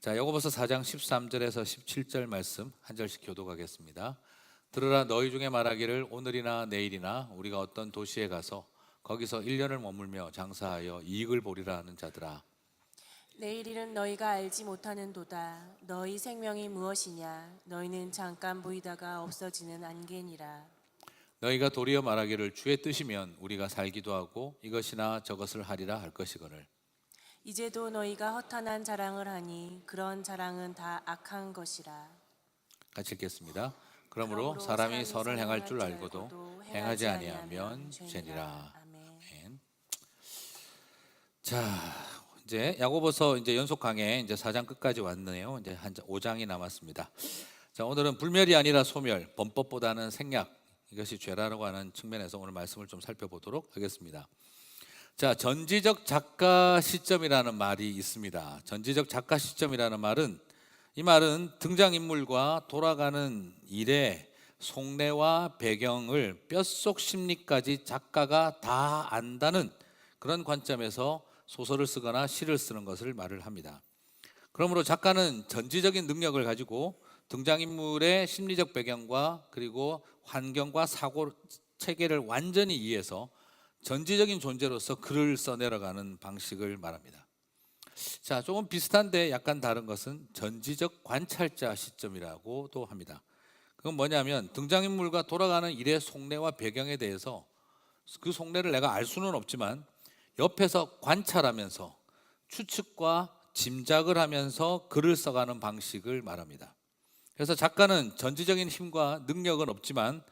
자, 야고보서 4장 13절에서 17절 말씀 한 절씩 교독하겠습니다. 들으라, 너희 중에 말하기를 오늘이나 내일이나 우리가 어떤 도시에 가서 거기서 1년을 머물며 장사하여 이익을 보리라 하는 자들아, 내일 일은 너희가 알지 못하는도다. 너희 생명이 무엇이냐? 너희는 잠깐 보이다가 없어지는 안개니라. 너희가 도리어 말하기를 주의 뜻이면 우리가 살기도 하고 이것이나 저것을 하리라 할 것이거늘. 이제도 너희가 허탄한 자랑을 하니 그런 자랑은 다 악한 것이라. 같이 읽겠습니다. 그러므로 사람이 선을 행할 줄 알고도 행하지 아니하면 죄니라. 아멘. 자, 이제 야고보서 이제 연속 강해 이제 4장 끝까지 왔네요. 이제 한 5장이 남았습니다. 자, 오늘은 불멸이 아니라 소멸, 범법보다는 생략, 이것이 죄라고 하는 측면에서 오늘 말씀을 좀 살펴보도록 하겠습니다. 자, 전지적 작가 시점이라는 말이 있습니다. 전지적 작가 시점이라는 말은, 이 말은 등장인물과 돌아가는 일의 속내와 배경을 뼛속 심리까지 작가가 다 안다는 그런 관점에서 소설을 쓰거나 시를 쓰는 것을 말을 합니다. 그러므로 작가는 전지적인 능력을 가지고 등장인물의 심리적 배경과 그리고 환경과 사고 체계를 완전히 이해해서 전지적인 존재로서 글을 써내려가는 방식을 말합니다. 자, 조금 비슷한데 약간 다른 것은 전지적 관찰자 시점이라고도 합니다. 그건 뭐냐면 등장인물과 돌아가는 일의 속내와 배경에 대해서 그 속내를 내가 알 수는 없지만 옆에서 관찰하면서 추측과 짐작을 하면서 글을 써가는 방식을 말합니다. 그래서 작가는 전지적인 힘과 능력은 없지만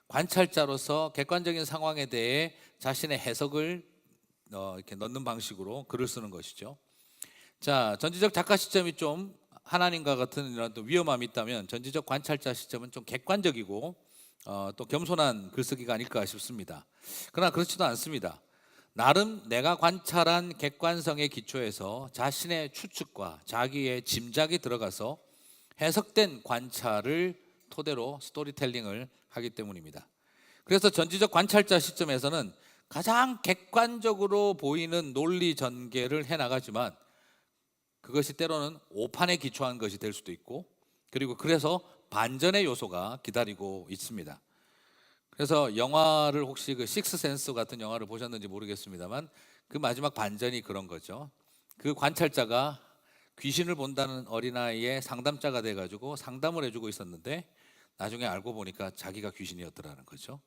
관찰자로서 객관적인 상황에 대해 자신의 해석을 이렇게 넣는 방식으로 글을 쓰는 것이죠. 자, 전지적 작가 시점이 좀 하나님과 같은 이런 또 위험함이 있다면 전지적 관찰자 시점은 좀 객관적이고 또 겸손한 글쓰기가 아닐까 싶습니다. 그러나 그렇지도 않습니다. 나름 내가 관찰한 객관성의 기초에서 자신의 추측과 자기의 짐작이 들어가서 해석된 관찰을 토대로 스토리텔링을 하기 때문입니다. 그래서 전지적 관찰자 시점에서는 가장 객관적으로 보이는 논리 전개를 해나가지만 그것이 때로는 오판에 기초한 것이 될 수도 있고, 그리고 그래서 반전의 요소가 기다리고 있습니다. 그래서 영화를 혹시 그 식스센스 같은 영화를 보셨는지 모르겠습니다만 그 마지막 반전이 그런 거죠. 그 관찰자가 귀신을 본다는 어린아이의 상담자가 돼가지고 상담을 해주고 있었는데 나중에 알고 보니까 자기가 귀신이었더라는 거죠.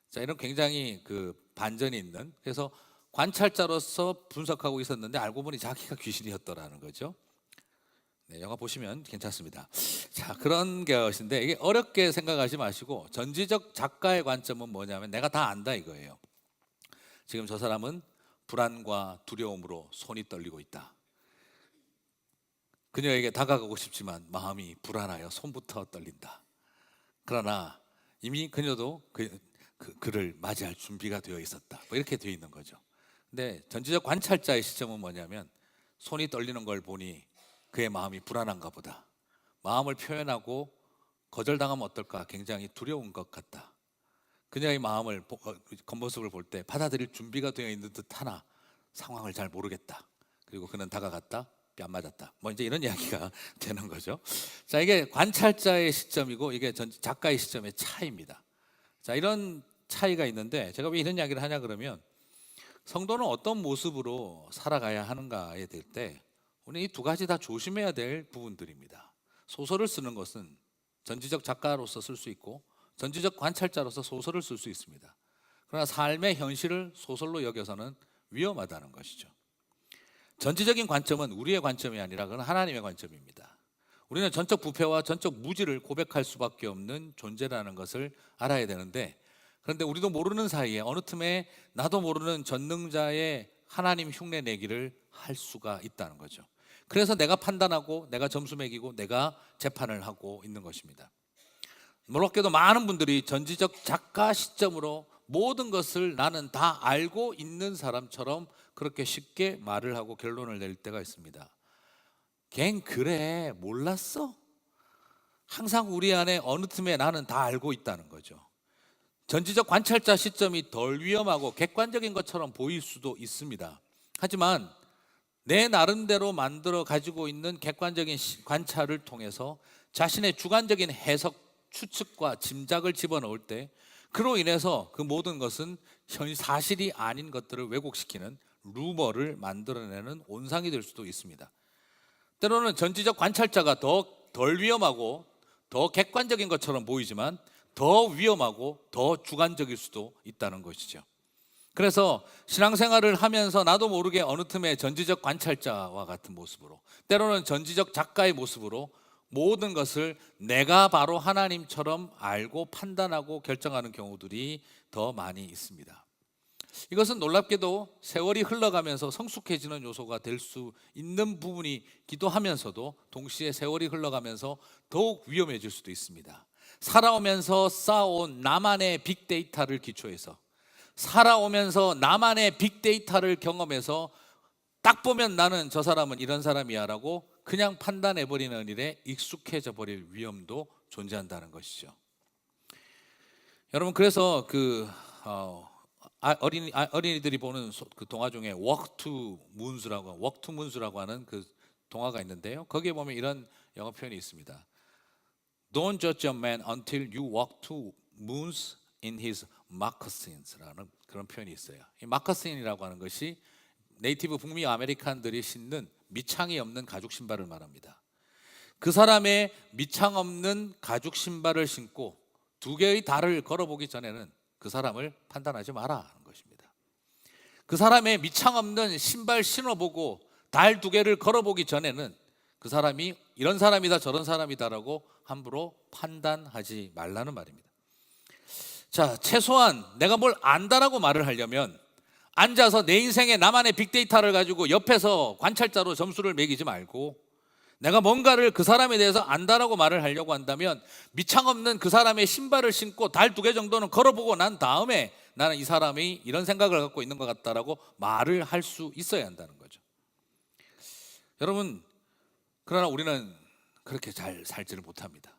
자, 이런 굉장히 그 반전이 있는, 그래서 관찰자로서 분석하고 있었는데 알고 보니 자기가 귀신이었더라는 거죠. 네, 영화 보시면 괜찮습니다. 자, 그런 것인데 이게 어렵게 생각하지 마시고 전지적 작가의 관점은 뭐냐면 내가 다 안다 이거예요. 지금 저 사람은 불안과 두려움으로 손이 떨리고 있다. 그녀에게 다가가고 싶지만 마음이 불안하여 손부터 떨린다. 그러나 이미 그녀도 그를 맞이할 준비가 되어 있었다. 뭐 이렇게 되어 있는 거죠. 근데 전지적 관찰자의 시점은 뭐냐면 손이 떨리는 걸 보니 그의 마음이 불안한가 보다. 마음을 표현하고 거절당하면 어떨까 굉장히 두려운 것 같다. 그녀의 마음을 겉모습을 볼 때 받아들일 준비가 되어 있는 듯 하나 상황을 잘 모르겠다. 그리고 그는 다가갔다. 뺨 맞았다. 뭐 이제 이런 이야기가 되는 거죠. 자, 이게 관찰자의 시점이고 이게 작가의 시점의 차이입니다. 자, 이런 차이가 있는데 제가 왜 이런 이야기를 하냐 그러면 성도는 어떤 모습으로 살아가야 하는가에 될 때 우리 이 두 가지 다 조심해야 될 부분들입니다. 소설을 쓰는 것은 전지적 작가로서 쓸 수 있고 전지적 관찰자로서 소설을 쓸 수 있습니다. 그러나 삶의 현실을 소설로 여겨서는 위험하다는 것이죠. 전지적인 관점은 우리의 관점이 아니라 그건 하나님의 관점입니다. 우리는 전적 부패와 전적 무지를 고백할 수밖에 없는 존재라는 것을 알아야 되는데, 그런데 우리도 모르는 사이에 어느 틈에 나도 모르는 전능자의 하나님 흉내 내기를 할 수가 있다는 거죠. 그래서 내가 판단하고 내가 점수 매기고 내가 재판을 하고 있는 것입니다. 놀랍게도 많은 분들이 전지적 작가 시점으로 모든 것을 나는 다 알고 있는 사람처럼 그렇게 쉽게 말을 하고 결론을 낼 때가 있습니다. 걘 그래 몰랐어? 항상 우리 안에 어느 틈에 나는 다 알고 있다는 거죠. 전지적 관찰자 시점이 덜 위험하고 객관적인 것처럼 보일 수도 있습니다. 하지만 내 나름대로 만들어 가지고 있는 객관적인 관찰을 통해서 자신의 주관적인 해석, 추측과 짐작을 집어넣을 때 그로 인해서 그 모든 것은 현 사실이 아닌 것들을 왜곡시키는 루머를 만들어내는 온상이 될 수도 있습니다. 때로는 전지적 관찰자가 덜 위험하고 더 객관적인 것처럼 보이지만 더 위험하고 더 주관적일 수도 있다는 것이죠. 그래서 신앙생활을 하면서 나도 모르게 어느 틈에 전지적 관찰자와 같은 모습으로, 때로는 전지적 작가의 모습으로 모든 것을 내가 바로 하나님처럼 알고 판단하고 결정하는 경우들이 더 많이 있습니다. 이것은 놀랍게도 세월이 흘러가면서 성숙해지는 요소가 될 수 있는 부분이기도 하면서도 동시에 세월이 흘러가면서 더욱 위험해질 수도 있습니다. 살아오면서 쌓아온 나만의 빅데이터를 기초해서, 살아오면서 나만의 빅데이터를 경험해서 딱 보면 나는 저 사람은 이런 사람이야 라고 그냥 판단해버리는 일에 익숙해져 버릴 위험도 존재한다는 것이죠. 여러분, 그래서 어린이들이 보는 그 동화 중에 Walk to Moons라고 하는 그 동화가 있는데요, 거기에 보면 이런 영어 표현이 있습니다. Don't judge a man until you walk to moons in his moccasins라는 그런 표현이 있어요. 이 모카신이라고 하는 것이 네이티브 북미 아메리칸들이 신는 밑창이 없는 가죽 신발을 말합니다. 그 사람의 밑창 없는 가죽 신발을 신고 두 개의 달을 걸어보기 전에는 그 사람을 판단하지 마라 하는 것입니다. 그 사람의 밑창 없는 신발 신어보고 달 두 개를 걸어보기 전에는 그 사람이 이런 사람이다 저런 사람이다라고 함부로 판단하지 말라는 말입니다. 자, 최소한 내가 뭘 안다라고 말을 하려면 앉아서 내 인생의 나만의 빅데이터를 가지고 옆에서 관찰자로 점수를 매기지 말고, 내가 뭔가를 그 사람에 대해서 안다라고 말을 하려고 한다면 밑창 없는 그 사람의 신발을 신고 달 두 개 정도는 걸어보고 난 다음에 나는 이 사람이 이런 생각을 갖고 있는 것 같다라고 말을 할 수 있어야 한다는 거죠. 여러분, 그러나 우리는 그렇게 잘 살지를 못합니다.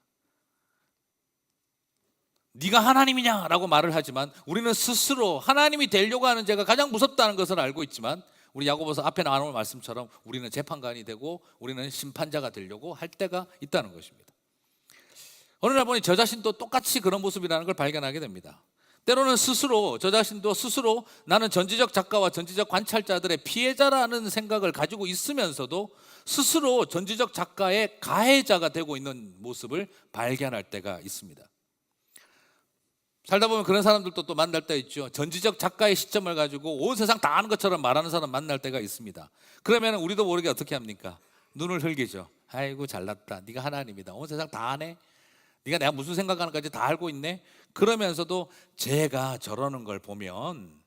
네가 하나님이냐라고 말을 하지만 우리는 스스로 하나님이 되려고 하는 죄가 가장 무섭다는 것을 알고 있지만, 우리 야고보서 앞에 나온 말씀처럼 우리는 재판관이 되고 우리는 심판자가 되려고 할 때가 있다는 것입니다. 어느 날 보니 저 자신도 똑같이 그런 모습이라는 걸 발견하게 됩니다. 때로는 저 자신도 스스로 나는 전지적 작가와 전지적 관찰자들의 피해자라는 생각을 가지고 있으면서도 스스로 전지적 작가의 가해자가 되고 있는 모습을 발견할 때가 있습니다. 살다 보면 그런 사람들도 또 만날 때 있죠. 전지적 작가의 시점을 가지고 온 세상 다 아는 것처럼 말하는 사람 만날 때가 있습니다. 그러면 우리도 모르게 어떻게 합니까? 눈을 흘기죠. 아이고 잘났다, 네가 하나님이다, 온 세상 다 아네, 네가 내가 무슨 생각하는지 다 알고 있네. 그러면서도 제가 저러는 걸 보면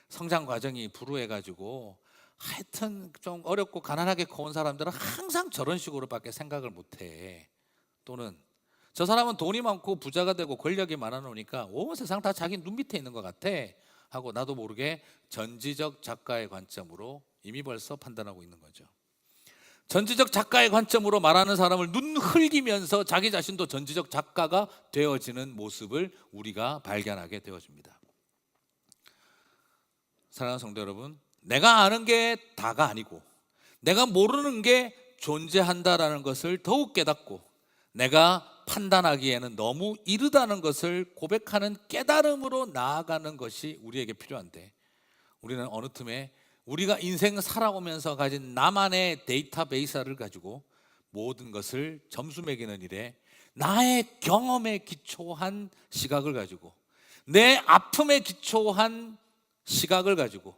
성장 과정이 불우해가지고 하여튼 좀 어렵고 가난하게 커온 사람들은 항상 저런 식으로밖에 생각을 못해. 또는 저 사람은 돈이 많고 부자가 되고 권력이 많아놓으니까 온 세상 다 자기 눈 밑에 있는 것 같아 하고 나도 모르게 전지적 작가의 관점으로 이미 벌써 판단하고 있는 거죠. 전지적 작가의 관점으로 말하는 사람을 눈 흘기면서 자기 자신도 전지적 작가가 되어지는 모습을 우리가 발견하게 되어집니다. 사랑하는 성도 여러분, 내가 아는 게 다가 아니고 내가 모르는 게 존재한다라는 것을 더욱 깨닫고 내가 판단하기에는 너무 이르다는 것을 고백하는 깨달음으로 나아가는 것이 우리에게 필요한데, 우리는 어느 틈에 우리가 인생 살아오면서 가진 나만의 데이터베이스를 가지고 모든 것을 점수 매기는 일에 나의 경험에 기초한 시각을 가지고, 내 아픔에 기초한 시각을 가지고,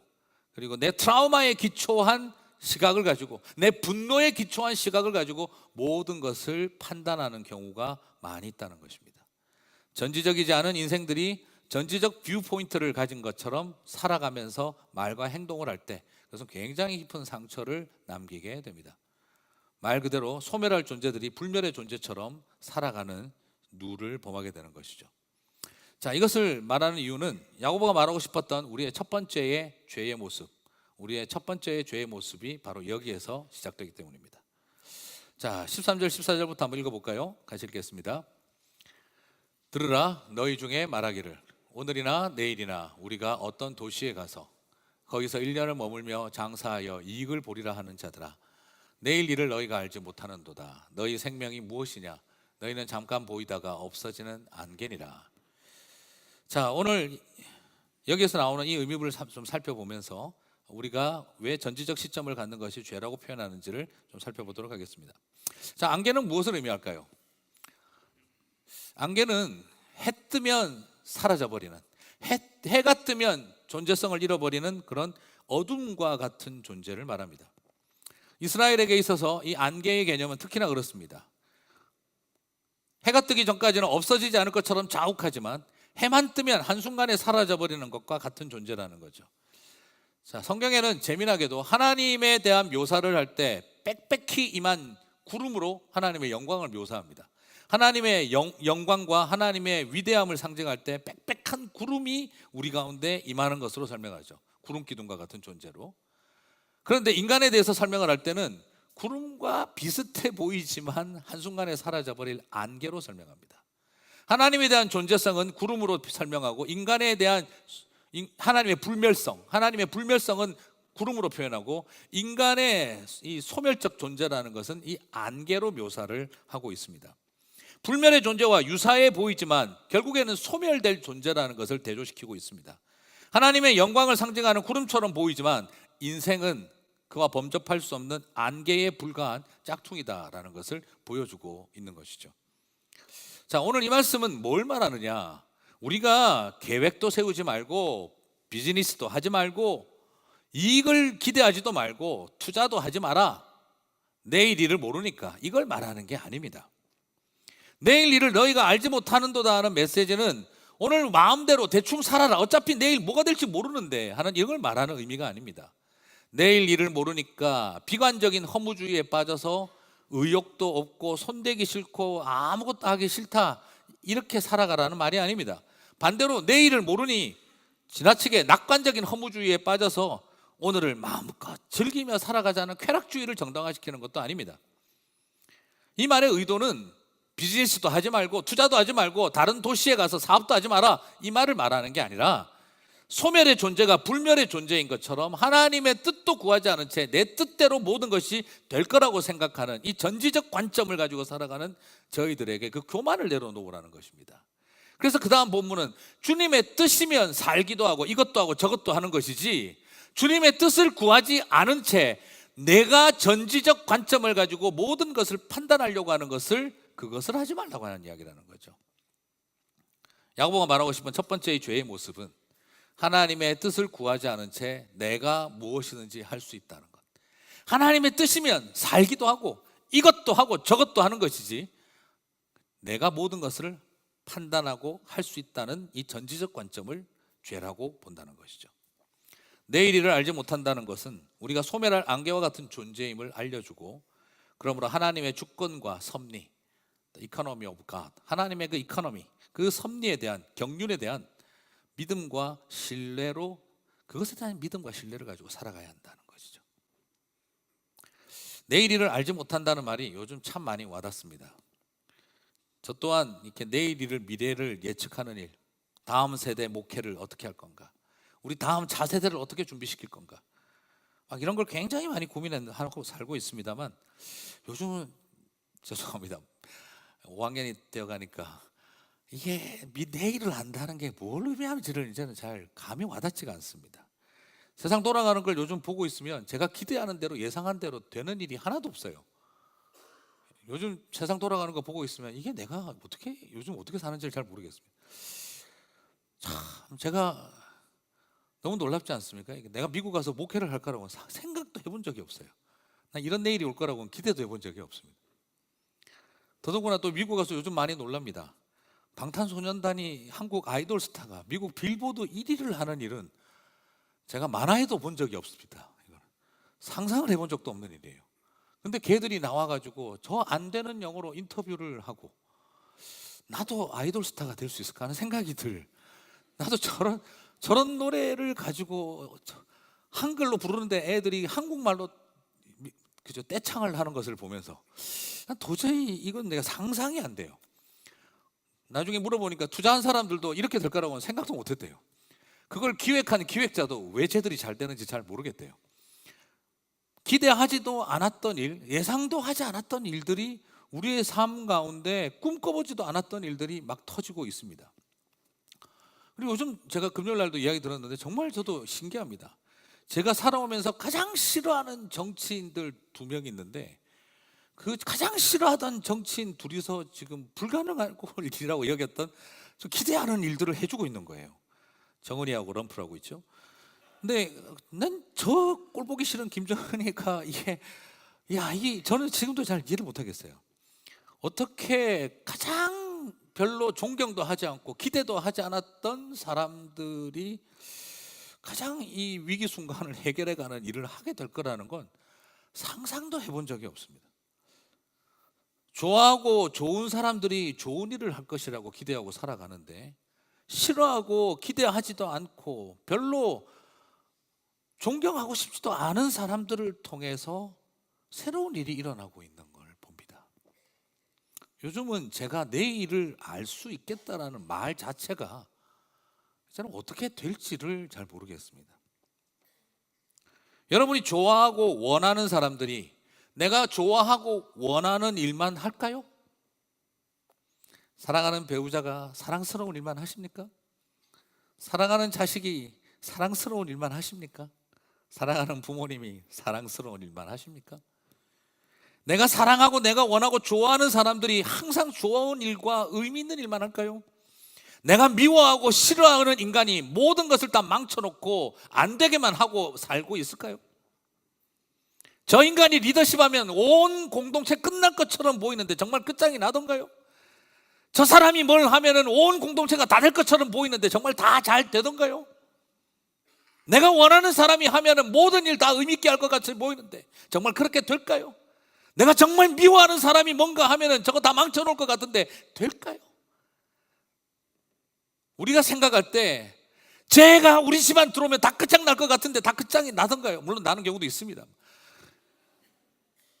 그리고 내 트라우마에 기초한 시각을 가지고, 내 분노에 기초한 시각을 가지고 모든 것을 판단하는 경우가 많이 있다는 것입니다. 전지적이지 않은 인생들이 전지적 뷰 포인트를 가진 것처럼 살아가면서 말과 행동을 할 때 그것은 굉장히 깊은 상처를 남기게 됩니다. 말 그대로 소멸할 존재들이 불멸의 존재처럼 살아가는 누를 범하게 되는 것이죠. 자, 이것을 말하는 이유는 야고보가 말하고 싶었던 우리의 첫 번째의 죄의 모습, 우리의 첫 번째의 죄의 모습이 바로 여기에서 시작되기 때문입니다. 자, 13절 14절부터 한번 읽어볼까요? 같이 읽겠습니다. 들으라, 너희 중에 말하기를 오늘이나 내일이나 우리가 어떤 도시에 가서 거기서 1년을 머물며 장사하여 이익을 보리라 하는 자들아, 내일 일을 너희가 알지 못하는도다. 너희 생명이 무엇이냐? 너희는 잠깐 보이다가 없어지는 안개니라. 자, 오늘 여기에서 나오는 이 의미를 좀 살펴보면서 우리가 왜 전지적 시점을 갖는 것이 죄라고 표현하는지를 좀 살펴보도록 하겠습니다. 자, 안개는 무엇을 의미할까요? 안개는 해 뜨면 사라져버리는, 해가 뜨면 존재성을 잃어버리는 그런 어둠과 같은 존재를 말합니다. 이스라엘에게 있어서 이 안개의 개념은 특히나 그렇습니다. 해가 뜨기 전까지는 없어지지 않을 것처럼 자욱하지만 해만 뜨면 한순간에 사라져버리는 것과 같은 존재라는 거죠. 자, 성경에는 재미나게도 하나님에 대한 묘사를 할 때 빽빽히 임한 구름으로 하나님의 영광을 묘사합니다. 하나님의 영광과 하나님의 위대함을 상징할 때 빽빽한 구름이 우리 가운데 임하는 것으로 설명하죠. 구름 기둥과 같은 존재로. 그런데 인간에 대해서 설명을 할 때는 구름과 비슷해 보이지만 한순간에 사라져버릴 안개로 설명합니다. 하나님에 대한 존재성은 구름으로 설명하고 인간에 대한 하나님의 불멸성은 구름으로 표현하고 인간의 이 소멸적 존재라는 것은 이 안개로 묘사를 하고 있습니다. 불멸의 존재와 유사해 보이지만 결국에는 소멸될 존재라는 것을 대조시키고 있습니다. 하나님의 영광을 상징하는 구름처럼 보이지만 인생은 그와 범접할 수 없는 안개에 불과한 짝퉁이다라는 것을 보여주고 있는 것이죠. 자, 오늘 이 말씀은 뭘 말하느냐? 우리가 계획도 세우지 말고 비즈니스도 하지 말고 이익을 기대하지도 말고 투자도 하지 마라. 내일 일을 모르니까, 이걸 말하는 게 아닙니다. 내일 일을 너희가 알지 못하는도다 하는 메시지는 오늘 마음대로 대충 살아라, 어차피 내일 뭐가 될지 모르는데 하는 이걸 말하는 의미가 아닙니다. 내일 일을 모르니까 비관적인 허무주의에 빠져서 의욕도 없고 손대기 싫고 아무것도 하기 싫다, 이렇게 살아가라는 말이 아닙니다. 반대로 내일을 모르니 지나치게 낙관적인 허무주의에 빠져서 오늘을 마음껏 즐기며 살아가자는 쾌락주의를 정당화시키는 것도 아닙니다. 이 말의 의도는 비즈니스도 하지 말고 투자도 하지 말고 다른 도시에 가서 사업도 하지 마라, 이 말을 말하는 게 아니라 소멸의 존재가 불멸의 존재인 것처럼 하나님의 뜻도 구하지 않은 채 내 뜻대로 모든 것이 될 거라고 생각하는 이 전지적 관점을 가지고 살아가는 저희들에게 그 교만을 내려놓으라는 것입니다. 그래서 그 다음 본문은 주님의 뜻이면 살기도 하고 이것도 하고 저것도 하는 것이지, 주님의 뜻을 구하지 않은 채 내가 전지적 관점을 가지고 모든 것을 판단하려고 하는 그것을 하지 말라고 하는 이야기라는 거죠. 야고보가 말하고 싶은 첫 번째의 죄의 모습은 하나님의 뜻을 구하지 않은 채 내가 무엇이든지 할 수 있다는 것. 하나님의 뜻이면 살기도 하고 이것도 하고 저것도 하는 것이지, 내가 모든 것을 판단하고 할 수 있다는 이 전지적 관점을 죄라고 본다는 것이죠. 내일 일을 알지 못한다는 것은 우리가 소멸할 안개와 같은 존재임을 알려주고, 그러므로 하나님의 주권과 섭리, 이코노미 오브 갓, 하나님의 그 이코노미, 그 섭리에 대한, 경륜에 대한 믿음과 신뢰로, 그것에 대한 믿음과 신뢰를 가지고 살아가야 한다는 것이죠. 내일 일을 알지 못한다는 말이 요즘 참 많이 와닿습니다. 저 또한 이렇게 내일 일을, 미래를 예측하는 일, 다음 세대 목회를 어떻게 할 건가, 우리 다음 차세대를 어떻게 준비시킬 건가, 막 이런 걸 굉장히 많이 고민하고 살고 있습니다만, 요즘은 죄송합니다, 5학년이 되어가니까 이게 내일을 안다는 게 뭘 의미하는지를 이제는 잘 감이 와닿지가 않습니다. 세상 돌아가는 걸 요즘 보고 있으면 제가 기대하는 대로, 예상한 대로 되는 일이 하나도 없어요. 요즘 세상 돌아가는 거 보고 있으면 이게 내가 요즘 어떻게 사는지를 잘 모르겠습니다. 참 제가 너무 놀랍지 않습니까? 내가 미국 가서 목회를 할까라고 생각도 해본 적이 없어요. 난 이런 내일이 올 거라고는 기대도 해본 적이 없습니다. 더더구나 또 미국 가서 요즘 많이 놀랍니다. 방탄소년단이 한국 아이돌 스타가 미국 빌보드 1위를 하는 일은 제가 만화에도 본 적이 없습니다. 이거는 상상을 해본 적도 없는 일이에요. 근데 걔들이 나와가지고 저 안 되는 영어로 인터뷰를 하고, 나도 아이돌 스타가 될 수 있을까 하는 생각이 나도 저런 노래를 가지고 한글로 부르는데 애들이 한국말로 그저 떼창을 하는 것을 보면서 도저히 이건 내가 상상이 안 돼요. 나중에 물어보니까 투자한 사람들도 이렇게 될 거라고는 생각도 못 했대요. 그걸 기획한 기획자도 왜 쟤들이 잘 되는지 잘 모르겠대요. 기대하지도 않았던 일, 예상도 하지 않았던 일들이 우리의 삶 가운데 꿈꿔보지도 않았던 일들이 막 터지고 있습니다. 그리고 요즘 제가 금요일 날도 이야기 들었는데 정말 저도 신기합니다. 제가 살아오면서 가장 싫어하는 정치인들 2명 있는데 그 가장 싫어하던 정치인 둘이서 지금 불가능한 일이라고 여겼던 좀 기대하는 일들을 해주고 있는 거예요. 정은이하고 럼프라고 있죠. 근데 난 저 꼴보기 싫은 김정은이가 이게 저는 지금도 잘 이해를 못하겠어요. 어떻게 가장 별로 존경도 하지 않고 기대도 하지 않았던 사람들이 가장 이 위기 순간을 해결해가는 일을 하게 될 거라는 건 상상도 해본 적이 없습니다. 좋아하고 좋은 사람들이 좋은 일을 할 것이라고 기대하고 살아가는데 싫어하고 기대하지도 않고 별로 존경하고 싶지도 않은 사람들을 통해서 새로운 일이 일어나고 있는 걸 봅니다. 요즘은 제가 내 일을 알 수 있겠다라는 말 자체가 저는 어떻게 될지를 잘 모르겠습니다. 여러분이 좋아하고 원하는 사람들이 내가 좋아하고 원하는 일만 할까요? 사랑하는 배우자가 사랑스러운 일만 하십니까? 사랑하는 자식이 사랑스러운 일만 하십니까? 사랑하는 부모님이 사랑스러운 일만 하십니까? 내가 사랑하고 내가 원하고 좋아하는 사람들이 항상 좋은 일과 의미 있는 일만 할까요? 내가 미워하고 싫어하는 인간이 모든 것을 다 망쳐놓고 안 되게만 하고 살고 있을까요? 저 인간이 리더십하면 온 공동체 끝날 것처럼 보이는데 정말 끝장이 나던가요? 저 사람이 뭘 하면은 온 공동체가 다 될 것처럼 보이는데 정말 다 잘 되던가요? 내가 원하는 사람이 하면은 모든 일 다 의미 있게 할 것 같이 보이는데 정말 그렇게 될까요? 내가 정말 미워하는 사람이 뭔가 하면은 저거 다 망쳐놓을 것 같은데 될까요? 우리가 생각할 때 쟤가 우리 집안 들어오면 다 끝장날 것 같은데 다 끝장이 나던가요? 물론 나는 경우도 있습니다.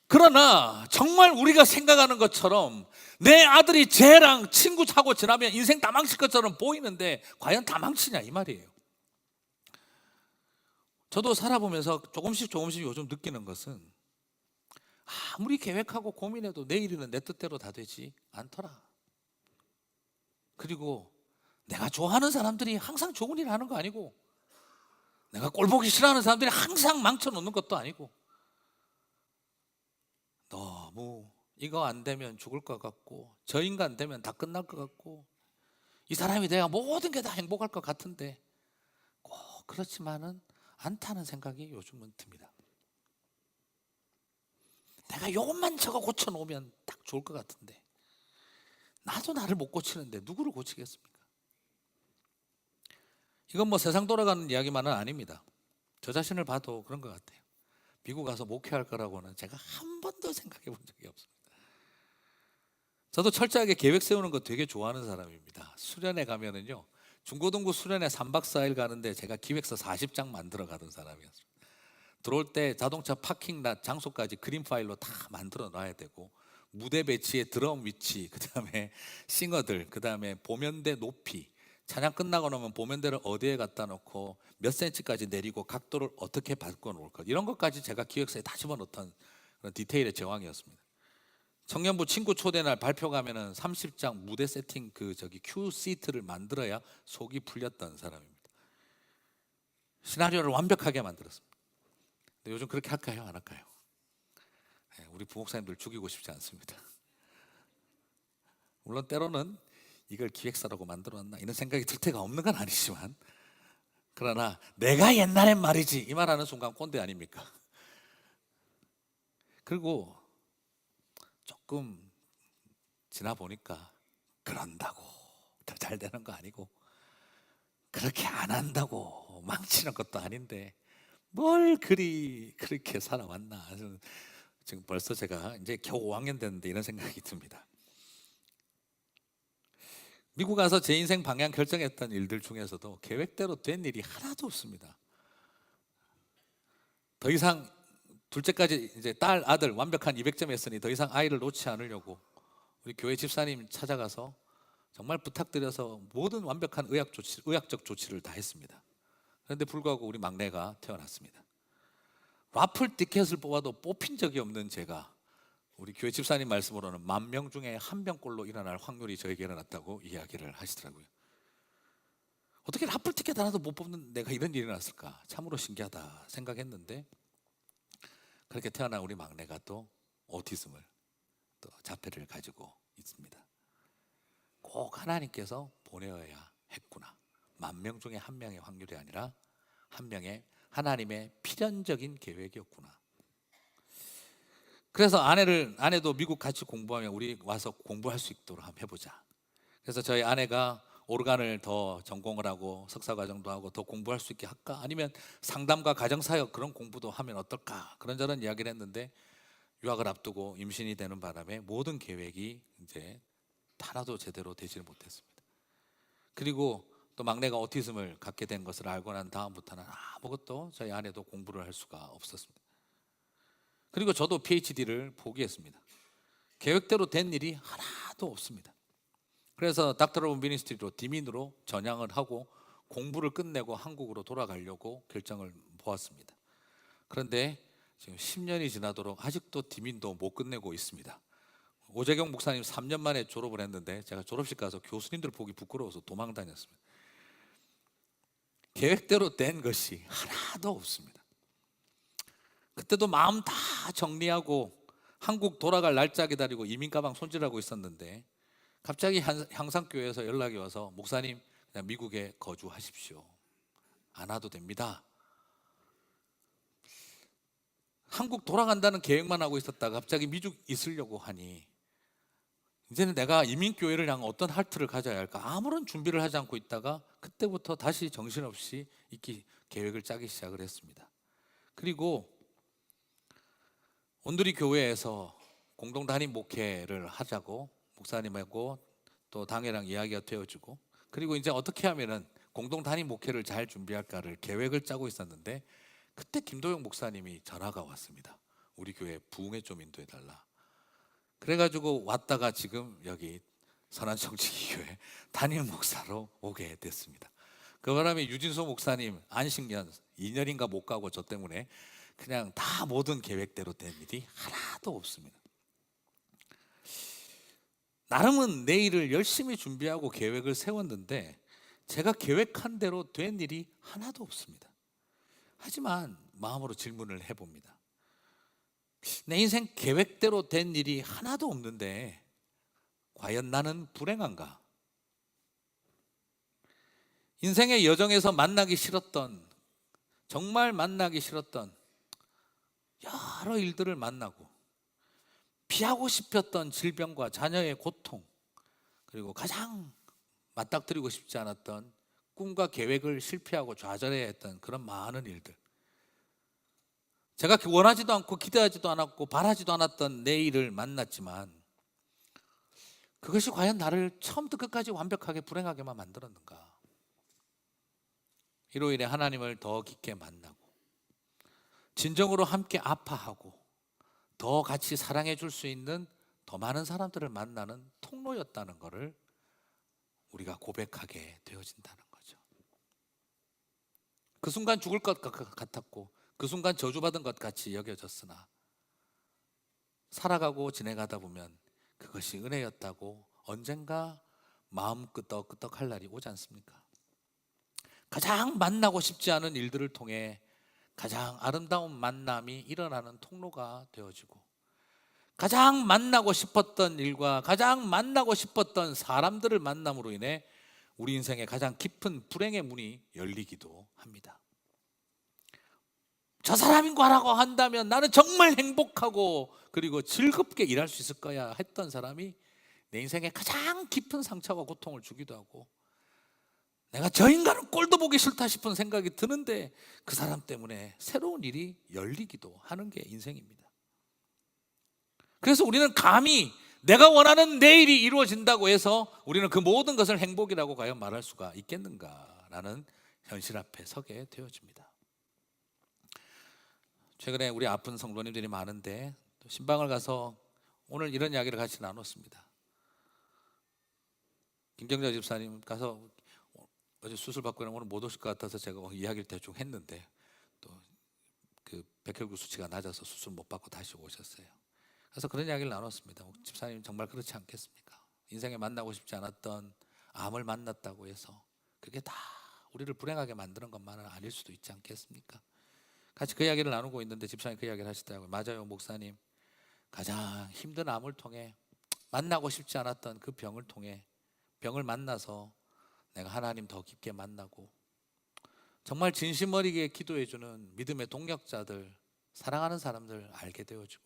그러나 정말 우리가 생각하는 것처럼 내 아들이 쟤랑 친구 하고 지나면 인생 다 망칠 것처럼 보이는데 과연 다 망치냐 이 말이에요. 저도 살아보면서 조금씩 요즘 느끼는 것은 아무리 계획하고 고민해도 내일은 내 뜻대로 다 되지 않더라. 그리고 내가 좋아하는 사람들이 항상 좋은 일 하는 거 아니고 내가 꼴보기 싫어하는 사람들이 항상 망쳐놓는 것도 아니고 너무 이거 안 되면 죽을 것 같고 저 인간 되면 다 끝날 것 같고 이 사람이 돼야 모든 게 다 행복할 것 같은데 꼭 그렇지만은 않다는 생각이 요즘은 듭니다. 내가 이것만 저거 고쳐놓으면 딱 좋을 것 같은데 나도 나를 못 고치는데 누구를 고치겠습니까? 이건 뭐 세상 돌아가는 이야기만은 아닙니다. 저 자신을 봐도 그런 것 같아요. 미국 가서 목회할 거라고는 제가 한 번도 생각해 본 적이 없습니다. 저도 철저하게 계획 세우는 거 되게 좋아하는 사람입니다. 수련회 가면은요 중고등부 수련회 3박 4일 가는데 제가 기획서 40장 만들어 가던 사람이었어요. 들어올 때 자동차 파킹 장소까지 그림 파일로 다 만들어 놔야 되고 무대 배치에 드럼 위치, 그 다음에 싱어들, 그 다음에 보면대 높이, 찬양 끝나고 나면 보면대를 어디에 갖다 놓고 몇 센치까지 내리고 각도를 어떻게 바꿔 놓을 것, 이런 것까지 제가 기획서에 다 집어넣던 그런 디테일의 제왕이었습니다. 청년부 친구 초대날 발표 가면은 30장 무대 세팅 큐 시트를 만들어야 속이 풀렸던 사람입니다. 시나리오를 완벽하게 만들었습니다. 근데 요즘 그렇게 할까요? 안 할까요? 우리 부목사님들 죽이고 싶지 않습니다. 물론 때로는 이걸 기획사라고 만들어놨나 이런 생각이 들 때가 없는 건 아니지만, 그러나 내가 옛날엔 말이지 이 말하는 순간 꼰대 아닙니까? 그리고 조금 지나 보니까 그런다고 더 잘 되는 거 아니고 그렇게 안 한다고 망치는 것도 아닌데 뭘 그렇게 살아왔나. 지금 벌써 제가 이제 겨우 5학년 됐는데 이런 생각이 듭니다. 미국 가서 제 인생 방향 결정했던 일들 중에서도 계획대로 된 일이 하나도 없습니다. 더 이상 둘째까지 이제 딸 아들 완벽한 200점 했으니 더 이상 아이를 놓지 않으려고 우리 교회 집사님 찾아가서 정말 부탁드려서 모든 완벽한 의학적 조치를 다 했습니다. 그런데 불구하고 우리 막내가 태어났습니다. 라플 티켓을 뽑아도 뽑힌 적이 없는 제가 우리 교회 집사님 말씀으로는 10,000명 중에 1명꼴로 일어날 확률이 저에게 일어났다고 이야기를 하시더라고요. 어떻게 라플 티켓 하나도 못 뽑는 내가 이런 일이 났을까? 참으로 신기하다 생각했는데, 그렇게 태어난 우리 막내가 또 오티즘을, 또 자폐를 가지고 있습니다. 꼭 하나님께서 보내어야 했구나. 10,000명 중에 1명의 확률이 아니라 1명의 하나님의 필연적인 계획이었구나. 그래서 아내도 미국 같이 공부하면 우리 와서 공부할 수 있도록 한번 해보자. 그래서 저희 아내가 오르간을 더 전공을 하고 석사과정도 하고 더 공부할 수 있게 할까? 아니면 상담과 가정사역 그런 공부도 하면 어떨까? 그런저런 이야기를 했는데, 유학을 앞두고 임신이 되는 바람에 모든 계획이 이제 하나도 제대로 되지를 못했습니다. 그리고 또 막내가 오티즘을 갖게 된 것을 알고 난 다음부터는 아무것도 저희 아내도 공부를 할 수가 없었습니다. 그리고 저도 PhD를 포기했습니다. 계획대로 된 일이 하나도 없습니다. 그래서 닥터 오브 미니스트리로 디민으로 전향을 하고 공부를 끝내고 한국으로 돌아가려고 결정을 보았습니다. 그런데 지금 10년이 지나도록 아직도 디민도 못 끝내고 있습니다. 오재경 목사님 3년 만에 졸업을 했는데 제가 졸업식 가서 교수님들 보기 부끄러워서 도망 다녔습니다. 계획대로 된 것이 하나도 없습니다. 그때도 마음 다 정리하고 한국 돌아갈 날짜 기다리고 이민 가방 손질하고 있었는데, 갑자기 향상교회에서 연락이 와서 목사님 그냥 미국에 거주하십시오. 안 와도 됩니다. 한국 돌아간다는 계획만 하고 있었다가 갑자기 미국 있으려고 하니 이제는 내가 이민교회를 향한 어떤 할트를 가져야 할까 아무런 준비를 하지 않고 있다가 그때부터 다시 정신없이 계획을 짜기 시작을 했습니다. 그리고 온누리 교회에서 공동 담임 목회를 하자고 목사님하고 또 당회랑 이야기가 되어지고, 그리고 이제 어떻게 하면은 공동 담임 목회를 잘 준비할까를 계획을 짜고 있었는데, 그때 김도영 목사님이 전화가 왔습니다. 우리 교회 부흥회 좀 인도해 달라. 그래가지고 왔다가 지금 여기 선한정치기교회 담임 목사로 오게 됐습니다. 그 바람에 유진소 목사님 안식년 2년인가 못 가고 저 때문에 그냥 다 모든 계획대로 된 일이 하나도 없습니다. 나름은 내일을 열심히 준비하고 계획을 세웠는데 제가 계획한 대로 된 일이 하나도 없습니다. 하지만 마음으로 질문을 해봅니다. 내 인생 계획대로 된 일이 하나도 없는데 과연 나는 불행한가? 인생의 여정에서 만나기 싫었던, 정말 만나기 싫었던 여러 일들을 만나고 피하고 싶었던 질병과 자녀의 고통, 그리고 가장 맞닥뜨리고 싶지 않았던 꿈과 계획을 실패하고 좌절해야 했던 그런 많은 일들, 제가 원하지도 않고 기대하지도 않았고 바라지도 않았던 내일을 만났지만 그것이 과연 나를 처음부터 끝까지 완벽하게 불행하게만 만들었는가? 이로 인해 하나님을 더 깊게 만나고 진정으로 함께 아파하고 더 같이 사랑해 줄 수 있는 더 많은 사람들을 만나는 통로였다는 것을 우리가 고백하게 되어진다는 거죠. 그 순간 죽을 것 같았고 그 순간 저주받은 것 같이 여겨졌으나 살아가고 지내가다 보면 그것이 은혜였다고 언젠가 마음 끄떡끄떡할 날이 오지 않습니까? 가장 만나고 싶지 않은 일들을 통해 가장 아름다운 만남이 일어나는 통로가 되어지고, 가장 만나고 싶었던 일과 가장 만나고 싶었던 사람들을 만남으로 인해 우리 인생의 가장 깊은 불행의 문이 열리기도 합니다. 저 사람인과라고 한다면 나는 정말 행복하고 그리고 즐겁게 일할 수 있을 거야 했던 사람이 내 인생에 가장 깊은 상처와 고통을 주기도 하고, 내가 저 인간은 꼴도 보기 싫다 싶은 생각이 드는데 그 사람 때문에 새로운 일이 열리기도 하는 게 인생입니다. 그래서 우리는 감히 내가 원하는 내일이 이루어진다고 해서 우리는 그 모든 것을 행복이라고 과연 말할 수가 있겠는가라는 현실 앞에 서게 되어집니다. 최근에 우리 아픈 성도님들이 많은데 신방을 가서 오늘 이런 이야기를 같이 나눴습니다. 김경자 집사님 가서 어제 수술 받고 오늘 못 오실 것 같아서 제가 오늘 이야기를 대충 했는데 또 그 백혈구 수치가 낮아서 수술 못 받고 다시 오셨어요. 그래서 그런 이야기를 나눴습니다. 집사님 정말 그렇지 않겠습니까? 인생에 만나고 싶지 않았던 암을 만났다고 해서 그게 다 우리를 불행하게 만드는 것만은 아닐 수도 있지 않겠습니까? 같이 그 이야기를 나누고 있는데 집사님 그 이야기를 하시더라고요. 맞아요, 목사님. 가장 힘든 암을 통해 만나고 싶지 않았던 그 병을 통해 병을 만나서 내가 하나님 더 깊게 만나고 정말 진심 어리게 기도해주는 믿음의 동력자들, 사랑하는 사람들 알게 되어지고,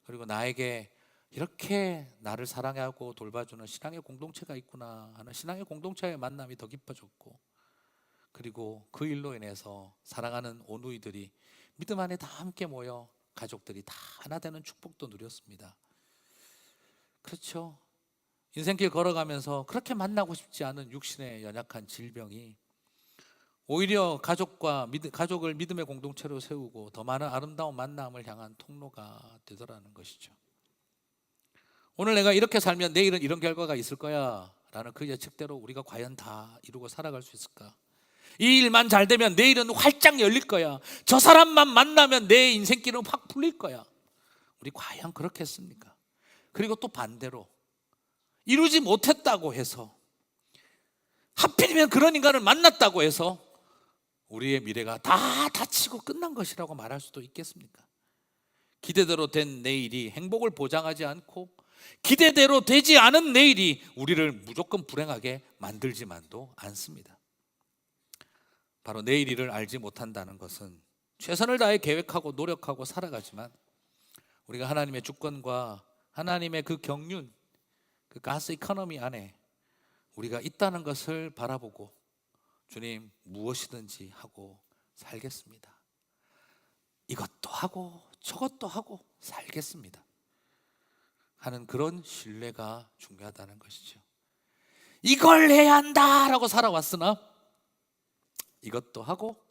그리고 나에게 이렇게 나를 사랑하고 돌봐주는 신앙의 공동체가 있구나 하는 신앙의 공동체의 만남이 더 깊어졌고, 그리고 그 일로 인해서 사랑하는 오누이들이 믿음 안에 다 함께 모여 가족들이 다 하나 되는 축복도 누렸습니다. 그렇죠. 인생길 걸어가면서 그렇게 만나고 싶지 않은 육신의 연약한 질병이 오히려 가족을 믿음의 공동체로 세우고 더 많은 아름다운 만남을 향한 통로가 되더라는 것이죠. 오늘 내가 이렇게 살면 내일은 이런 결과가 있을 거야 라는 그 예측대로 우리가 과연 다 이루고 살아갈 수 있을까? 이 일만 잘 되면 내일은 활짝 열릴 거야. 저 사람만 만나면 내 인생길은 확 풀릴 거야. 우리 과연 그렇겠습니까? 그리고 또 반대로 이루지 못했다고 해서, 하필이면 그런 인간을 만났다고 해서 우리의 미래가 다 다치고 끝난 것이라고 말할 수도 있겠습니까? 기대대로 된 내일이 행복을 보장하지 않고 기대대로 되지 않은 내일이 우리를 무조건 불행하게 만들지만도 않습니다. 바로 내일 일을 알지 못한다는 것은 최선을 다해 계획하고 노력하고 살아가지만 우리가 하나님의 주권과 하나님의 그 경륜, 그 가스 이코노미 안에 우리가 있다는 것을 바라보고 주님 무엇이든지 하고 살겠습니다. 이것도 하고 저것도 하고 살겠습니다 하는 그런 신뢰가 중요하다는 것이죠. 이걸 해야 한다라고 살아왔으나 이것도 하고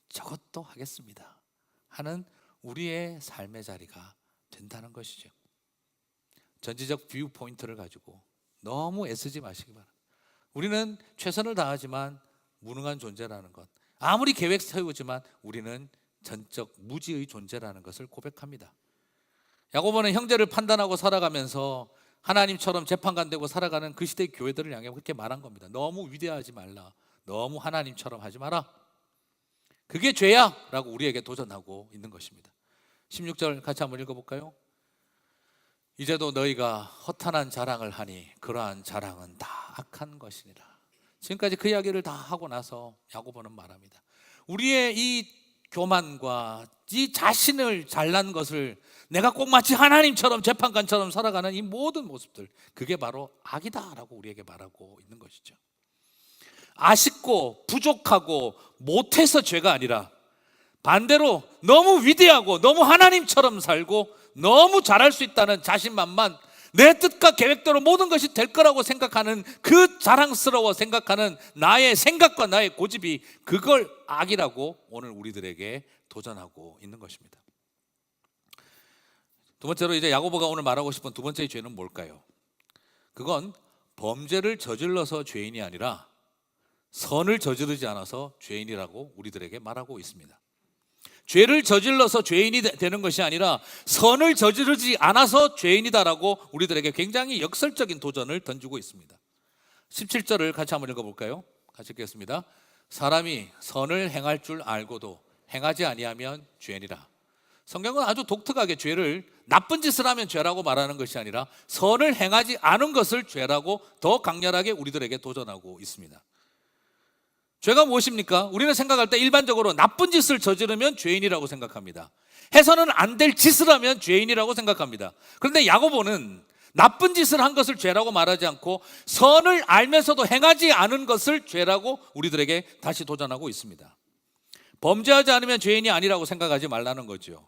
저것도 하겠습니다 하는 우리의 삶의 자리가 된다는 것이죠. 전지적 뷰 포인트를 가지고 너무 애쓰지 마시기 바랍니다. 우리는 최선을 다하지만 무능한 존재라는 것, 아무리 계획 세우지만 우리는 전적 무지의 존재라는 것을 고백합니다. 야고보는 형제를 판단하고 살아가면서 하나님처럼 재판관 되고 살아가는 그 시대의 교회들을 향해 그렇게 말한 겁니다. 너무 위대하지 말라, 너무 하나님처럼 하지 마라, 그게 죄야 라고 우리에게 도전하고 있는 것입니다. 16절 같이 한번 읽어볼까요? 이제도 너희가 허탄한 자랑을 하니 그러한 자랑은 다 악한 것이니라. 지금까지 그 이야기를 다 하고 나서 야고보는 말합니다. 우리의 이 교만과 이 자신을 잘난 것을, 내가 꼭 마치 하나님처럼 재판관처럼 살아가는 이 모든 모습들, 그게 바로 악이다라고 우리에게 말하고 있는 것이죠. 아쉽고 부족하고 못해서 죄가 아니라 반대로 너무 위대하고 너무 하나님처럼 살고 너무 잘할 수 있다는 자신만만, 내 뜻과 계획대로 모든 것이 될 거라고 생각하는 그 자랑스러워 생각하는 나의 생각과 나의 고집이, 그걸 악이라고 오늘 우리들에게 도전하고 있는 것입니다. 두 번째로 이제 야고보가 오늘 말하고 싶은 두 번째의 죄는 뭘까요? 그건 범죄를 저질러서 죄인이 아니라 선을 저지르지 않아서 죄인이라고 우리들에게 말하고 있습니다. 죄를 저질러서 죄인이 되는 것이 아니라 선을 저지르지 않아서 죄인이다라고 우리들에게 굉장히 역설적인 도전을 던지고 있습니다. 17절을 같이 한번 읽어볼까요? 같이 읽겠습니다. 사람이 선을 행할 줄 알고도 행하지 아니하면 죄니라. 성경은 아주 독특하게 죄를, 나쁜 짓을 하면 죄라고 말하는 것이 아니라 선을 행하지 않은 것을 죄라고 더 강렬하게 우리들에게 도전하고 있습니다. 죄가 무엇입니까? 우리는 생각할 때 일반적으로 나쁜 짓을 저지르면 죄인이라고 생각합니다. 해서는 안 될 짓을 하면 죄인이라고 생각합니다. 그런데 야고보는 나쁜 짓을 한 것을 죄라고 말하지 않고 선을 알면서도 행하지 않은 것을 죄라고 우리들에게 다시 도전하고 있습니다. 범죄하지 않으면 죄인이 아니라고 생각하지 말라는 거죠.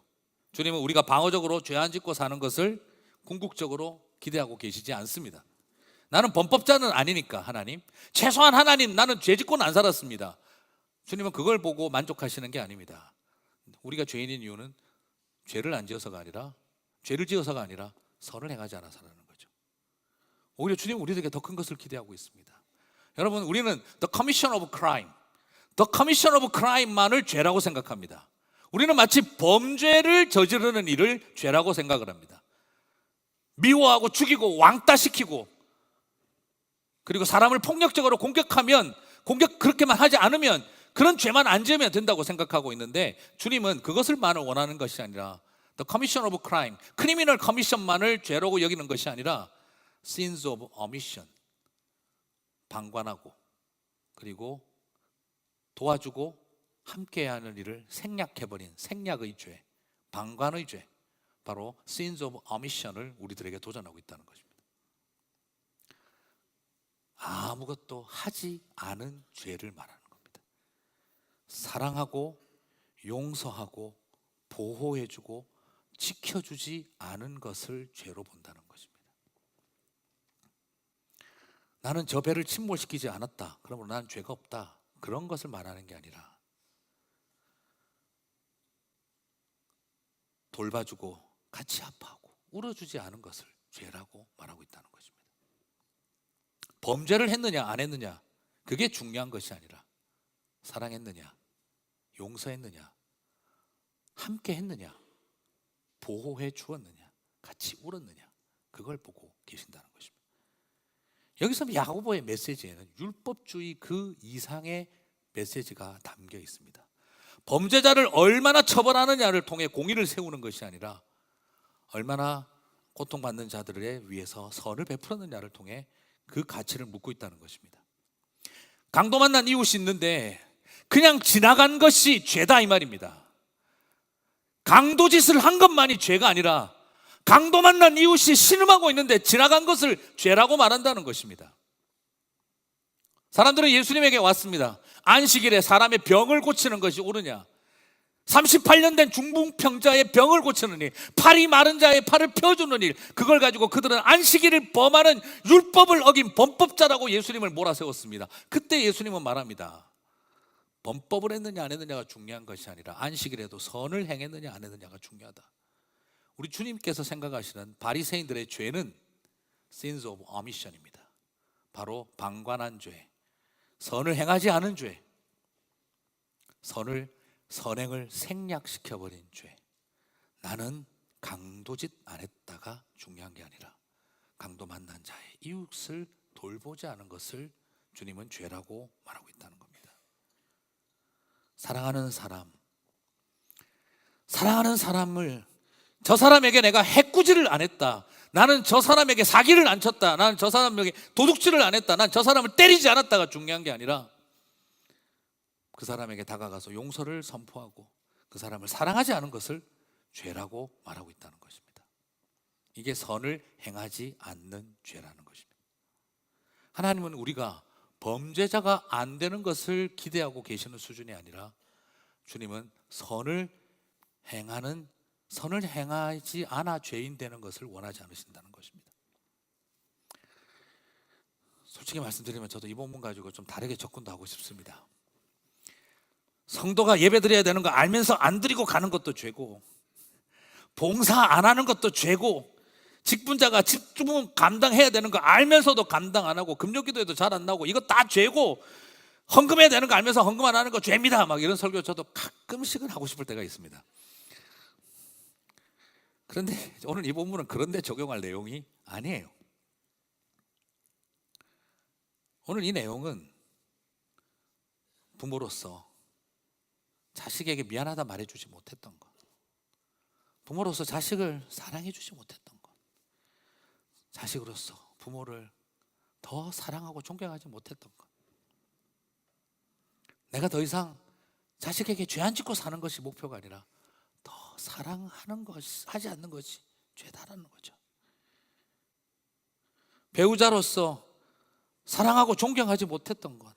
주님은 우리가 방어적으로 죄 안 짓고 사는 것을 궁극적으로 기대하고 계시지 않습니다. 나는 범법자는 아니니까 하나님, 최소한 하나님 나는 죄 짓고는 안 살았습니다. 주님은 그걸 보고 만족하시는 게 아닙니다. 우리가 죄인인 이유는 죄를 안 지어서가 아니라, 죄를 지어서가 아니라 선을 행하지 않아서라는 거죠. 오히려 주님은 우리에게 더 큰 것을 기대하고 있습니다. 여러분, 우리는 the commission of crime, the commission of crime만을 죄라고 생각합니다. 우리는 마치 범죄를 저지르는 일을 죄라고 생각을 합니다. 미워하고 죽이고 왕따시키고, 그리고 사람을 폭력적으로 공격하면, 그렇게만 하지 않으면, 그런 죄만 안 지으면 된다고 생각하고 있는데, 주님은 그것을만을 원하는 것이 아니라 the commission of crime, 크리미널 커미션만을 죄라고 여기는 것이 아니라 sins of omission, 방관하고 그리고 도와주고 함께해야 하는 일을 생략해버린 생략의 죄, 방관의 죄, 바로 sins of omission을 우리들에게 도전하고 있다는 것입니다. 아무것도 하지 않은 죄를 말하는 겁니다. 사랑하고 용서하고 보호해주고 지켜주지 않은 것을 죄로 본다는 것입니다. 나는 저 배를 침몰시키지 않았다, 그러므로 난 죄가 없다, 그런 것을 말하는 게 아니라 돌봐주고 같이 아파하고 울어주지 않은 것을 죄라고 말하고 있다는 것입니다. 범죄를 했느냐 안 했느냐, 그게 중요한 것이 아니라 사랑했느냐, 용서했느냐, 함께 했느냐, 보호해 주었느냐, 같이 울었느냐, 그걸 보고 계신다는 것입니다. 여기서 야고보의 메시지에는 율법주의 그 이상의 메시지가 담겨 있습니다. 범죄자를 얼마나 처벌하느냐를 통해 공의를 세우는 것이 아니라 얼마나 고통받는 자들을 위해서 선을 베풀었느냐를 통해 그 가치를 묻고 있다는 것입니다. 강도 만난 이웃이 있는데 그냥 지나간 것이 죄다 이 말입니다. 강도짓을 한 것만이 죄가 아니라 강도 만난 이웃이 신음하고 있는데 지나간 것을 죄라고 말한다는 것입니다. 사람들은 예수님에게 왔습니다. 안식일에 사람의 병을 고치는 것이 옳으냐, 38년 된 중풍병자의 병을 고치는 일, 팔이 마른 자의 팔을 펴주는 일, 그걸 가지고 그들은 안식일을 범하는 율법을 어긴 범법자라고 예수님을 몰아세웠습니다. 그때 예수님은 말합니다. 범법을 했느냐 안 했느냐가 중요한 것이 아니라 안식일에도 선을 행했느냐 안 했느냐가 중요하다. 우리 주님께서 생각하시는 바리새인들의 죄는 sins of omission입니다. 바로 방관한 죄, 선을 행하지 않은 죄, 선행을 생략시켜버린 죄. 나는 강도짓 안 했다가 중요한 게 아니라 강도 만난 자의 이웃을 돌보지 않은 것을 주님은 죄라고 말하고 있다는 겁니다. 사랑하는 사람을, 저 사람에게 내가 해꾸지를 안 했다, 나는 저 사람에게 사기를 안 쳤다, 나는 저 사람에게 도둑질을 안 했다, 난 저 사람을 때리지 않았다가 중요한 게 아니라 그 사람에게 다가가서 용서를 선포하고 그 사람을 사랑하지 않은 것을 죄라고 말하고 있다는 것입니다. 이게 선을 행하지 않는 죄라는 것입니다. 하나님은 우리가 범죄자가 안 되는 것을 기대하고 계시는 수준이 아니라 주님은 선을 행하지 않아 죄인 되는 것을 원하지 않으신다는 것입니다. 솔직히 말씀드리면 저도 이 본문 가지고 좀 다르게 접근도 하고 싶습니다. 성도가 예배 드려야 되는 거 알면서 안 드리고 가는 것도 죄고, 봉사 안 하는 것도 죄고, 직분자가 집주문 감당해야 되는 거 알면서도 감당 안 하고, 금요기도에도 잘 안 나오고, 이거 다 죄고, 헌금해야 되는 거 알면서 헌금 안 하는 거 죄입니다, 막 이런 설교 저도 가끔씩은 하고 싶을 때가 있습니다. 그런데 오늘 이 본문은 그런데 적용할 내용이 아니에요. 오늘 이 내용은 부모로서 자식에게 미안하다 말해주지 못했던 것, 부모로서 자식을 사랑해주지 못했던 것, 자식으로서 부모를 더 사랑하고 존경하지 못했던 것, 내가 더 이상 자식에게 죄 안 짓고 사는 것이 목표가 아니라 더 사랑하는 것이, 하지 않는 것이 죄다라는 거죠. 배우자로서 사랑하고 존경하지 못했던 것,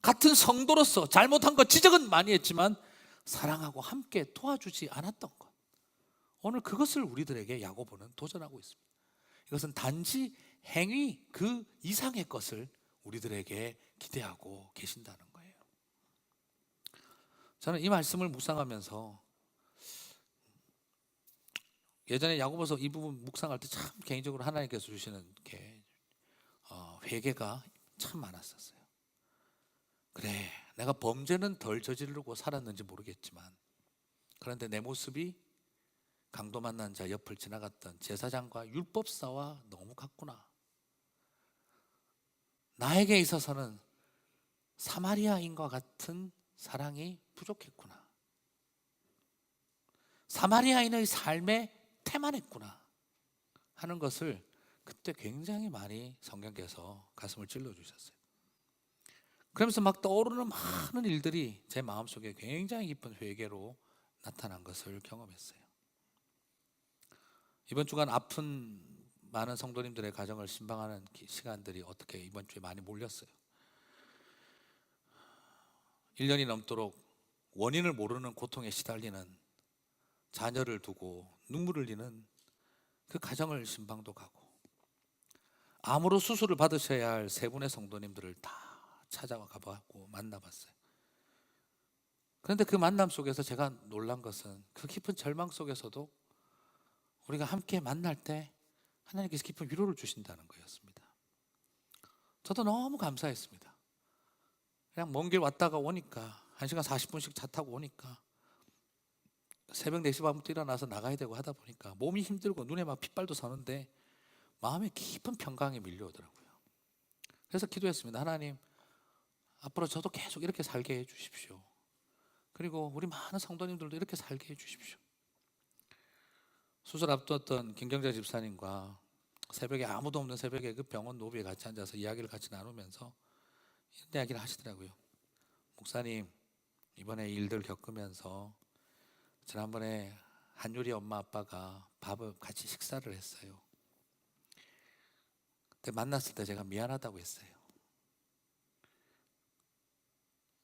같은 성도로서 잘못한 것 지적은 많이 했지만 사랑하고 함께 도와주지 않았던 것, 오늘 그것을 우리들에게 야고보는 도전하고 있습니다. 이것은 단지 행위 그 이상의 것을 우리들에게 기대하고 계신다는 거예요. 저는 이 말씀을 묵상하면서 예전에 야고보서 이 부분 묵상할 때 참 개인적으로 하나님께서 주시는 게 회개가 참 많았었어요. 그래, 내가 범죄는 덜 저지르고 살았는지 모르겠지만, 그런데 내 모습이 강도 만난 자 옆을 지나갔던 제사장과 율법사와 너무 같구나. 나에게 있어서는 사마리아인과 같은 사랑이 부족했구나. 사마리아인의 삶에 태만했구나 하는 것을 그때 굉장히 많이 성령께서 가슴을 찔러주셨어요. 그러면서 막 떠오르는 많은 일들이 제 마음속에 굉장히 깊은 회개로 나타난 것을 경험했어요. 이번 주간 아픈 많은 성도님들의 가정을 신방하는 시간들이 어떻게 이번 주에 많이 몰렸어요. 1년이 넘도록 원인을 모르는 고통에 시달리는 자녀를 두고 눈물을 흘리는 그 가정을 신방도 가고, 암으로 수술을 받으셔야 할 세 분의 성도님들을 다 찾아와 가봤고 만나봤어요. 그런데 그 만남 속에서 제가 놀란 것은 그 깊은 절망 속에서도 우리가 함께 만날 때 하나님께서 깊은 위로를 주신다는 거였습니다. 저도 너무 감사했습니다. 그냥 먼 길 왔다가 오니까 1시간 40분씩 차 타고 오니까 새벽 4시 반부터 일어나서 나가야 되고 하다 보니까 몸이 힘들고 눈에 막 핏발도 서는데 마음에 깊은 평강이 밀려오더라고요. 그래서 기도했습니다. 하나님, 앞으로 저도 계속 이렇게 살게 해 주십시오. 그리고 우리 많은 성도님들도 이렇게 살게 해 주십시오. 수술 앞두었던 김경자 집사님과 새벽에 아무도 없는 새벽에 그 병원 로비에 같이 앉아서 이야기를 같이 나누면서 이런 이야기를 하시더라고요. 목사님, 이번에 일들 겪으면서 지난번에 한유리 엄마 아빠가 밥을 같이 식사를 했어요. 그때 만났을 때 제가 미안하다고 했어요.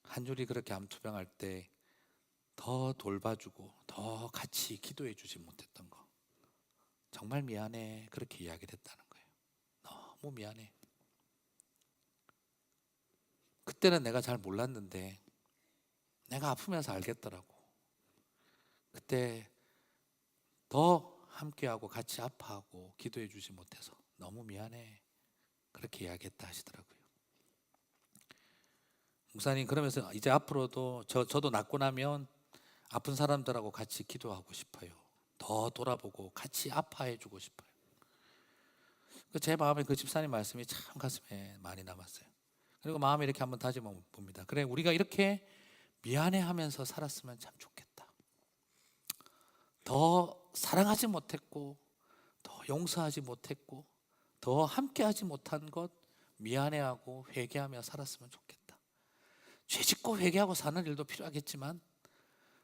한유리 그렇게 암투병할 때 더 돌봐주고 더 같이 기도해 주지 못했던 거 정말 미안해, 그렇게 이야기를 했다는 거예요. 너무 미안해. 그때는 내가 잘 몰랐는데 내가 아프면서 알겠더라고. 그때 더 함께하고 같이 아파하고 기도해 주지 못해서 너무 미안해, 그렇게 이야기했다 하시더라고요. 목사님, 그러면서 이제 앞으로도 저도 낫고 나면 아픈 사람들하고 같이 기도하고 싶어요. 더 돌아보고 같이 아파해 주고 싶어요. 제 마음에 그 집사님 말씀이 참 가슴에 많이 남았어요. 그리고 마음에 이렇게 한번 다짐해 봅니다. 그래, 우리가 이렇게 미안해하면서 살았으면 참 좋겠다. 더 사랑하지 못했고, 더 용서하지 못했고, 더 함께하지 못한 것 미안해하고 회개하며 살았으면 좋겠다. 죄짓고 회개하고 사는 일도 필요하겠지만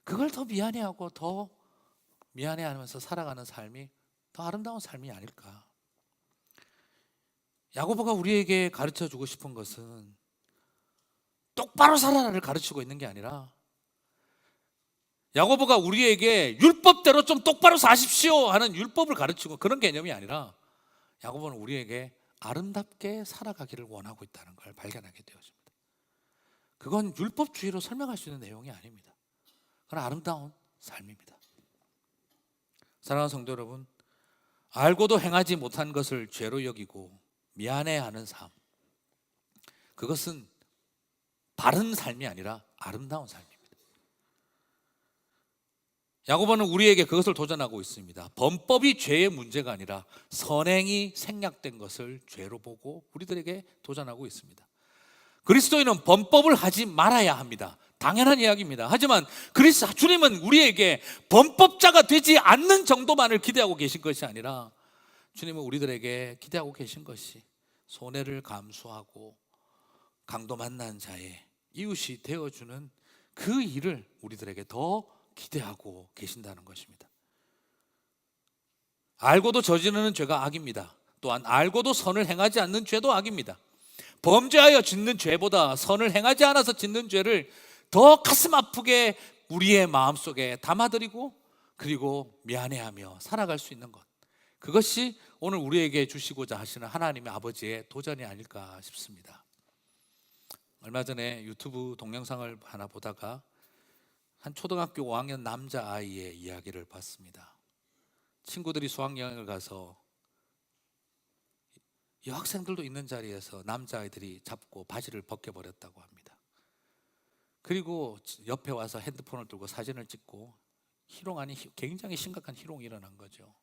그걸 더 미안해하고 더 미안해하면서 살아가는 삶이 더 아름다운 삶이 아닐까. 야고보가 우리에게 가르쳐주고 싶은 것은 똑바로 살아라를 가르치고 있는 게 아니라, 야고보가 우리에게 율법대로 좀 똑바로 사십시오 하는 율법을 가르치고 그런 개념이 아니라, 야고보는 우리에게 아름답게 살아가기를 원하고 있다는 걸 발견하게 되었습니다. 그건 율법주의로 설명할 수 있는 내용이 아닙니다. 그건 아름다운 삶입니다. 사랑하는 성도 여러분, 알고도 행하지 못한 것을 죄로 여기고 미안해하는 삶, 그것은 바른 삶이 아니라 아름다운 삶입니다. 야고보는 우리에게 그것을 도전하고 있습니다. 범법이 죄의 문제가 아니라 선행이 생략된 것을 죄로 보고 우리들에게 도전하고 있습니다. 그리스도인은 범법을 하지 말아야 합니다. 당연한 이야기입니다. 하지만 주님은 우리에게 범법자가 되지 않는 정도만을 기대하고 계신 것이 아니라, 주님은 우리들에게 기대하고 계신 것이 손해를 감수하고 강도 만난 자의 이웃이 되어주는 그 일을 우리들에게 더 기대하고 계신다는 것입니다. 알고도 저지르는 죄가 악입니다. 또한 알고도 선을 행하지 않는 죄도 악입니다. 범죄하여 짓는 죄보다 선을 행하지 않아서 짓는 죄를 더 가슴 아프게 우리의 마음속에 담아들이고, 그리고 미안해하며 살아갈 수 있는 것, 그것이 오늘 우리에게 주시고자 하시는 하나님의 아버지의 도전이 아닐까 싶습니다. 얼마 전에 유튜브 동영상을 하나 보다가 한 초등학교 5학년 남자아이의 이야기를 봤습니다. 친구들이 수학여행을 가서 여학생들도 있는 자리에서 남자아이들이 잡고 바지를 벗겨버렸다고 합니다. 그리고 옆에 와서 핸드폰을 들고 사진을 찍고 희롱 아닌 굉장히 심각한 희롱이 일어난 거죠.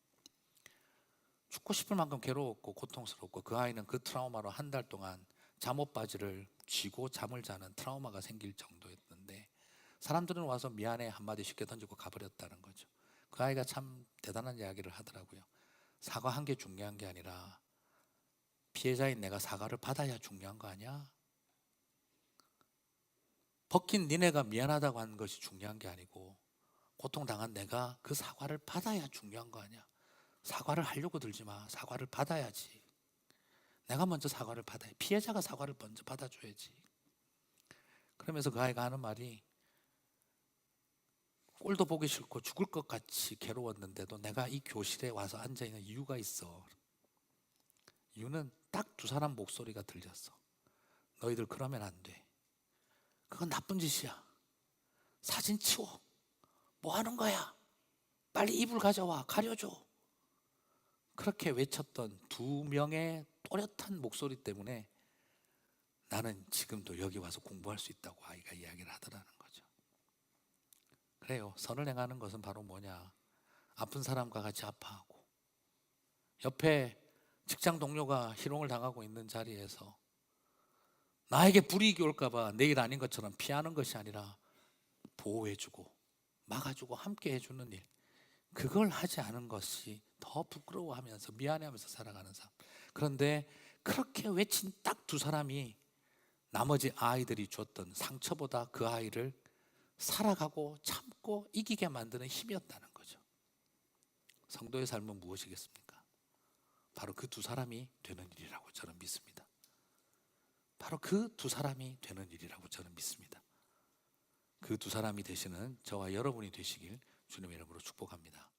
죽고 싶을 만큼 괴로웠고 고통스럽고 그 아이는 그 트라우마로 한 달 동안 잠옷 바지를 쥐고 잠을 자는 트라우마가 생길 정도였는데 사람들은 와서 미안해 한마디 쉽게 던지고 가버렸다는 거죠. 그 아이가 참 대단한 이야기를 하더라고요. 사과한 게 중요한 게 아니라 피해자인 내가 사과를 받아야 중요한 거 아니야? 벗긴 니네가 미안하다고 하는 것이 중요한 게 아니고 고통당한 내가 그 사과를 받아야 중요한 거 아니야? 사과를 하려고 들지 마. 사과를 받아야지. 내가 먼저 사과를 받아야 피해자가 사과를 먼저 받아줘야지. 그러면서 그 아이가 하는 말이 꼴도 보기 싫고 죽을 것 같이 괴로웠는데도 내가 이 교실에 와서 앉아있는 이유가 있어. 이유는 딱 두 사람 목소리가 들렸어. 너희들 그러면 안 돼. 그건 나쁜 짓이야. 사진 치워. 뭐 하는 거야? 빨리 이불 가져와. 가려줘. 그렇게 외쳤던 두 명의 또렷한 목소리 때문에 나는 지금도 여기 와서 공부할 수 있다고 아이가 이야기를 하더라는 거죠. 그래요. 선을 행하는 것은 바로 뭐냐? 아픈 사람과 같이 아파하고 옆에 직장 동료가 희롱을 당하고 있는 자리에서 나에게 불이익이 올까봐 내일 아닌 것처럼 피하는 것이 아니라 보호해주고 막아주고 함께 해주는 일, 그걸 하지 않은 것이 더 부끄러워하면서 미안해하면서 살아가는 삶. 그런데 그렇게 외친 딱 두 사람이 나머지 아이들이 줬던 상처보다 그 아이를 살아가고 참고 이기게 만드는 힘이었다는 거죠. 성도의 삶은 무엇이겠습니까? 바로 그 두 사람이 되는 일이라고 저는 믿습니다. 바로 그 두 사람이 되는 일이라고 저는 믿습니다. 그 두 사람이 되시는 저와 여러분이 되시길 주님의 이름으로 축복합니다.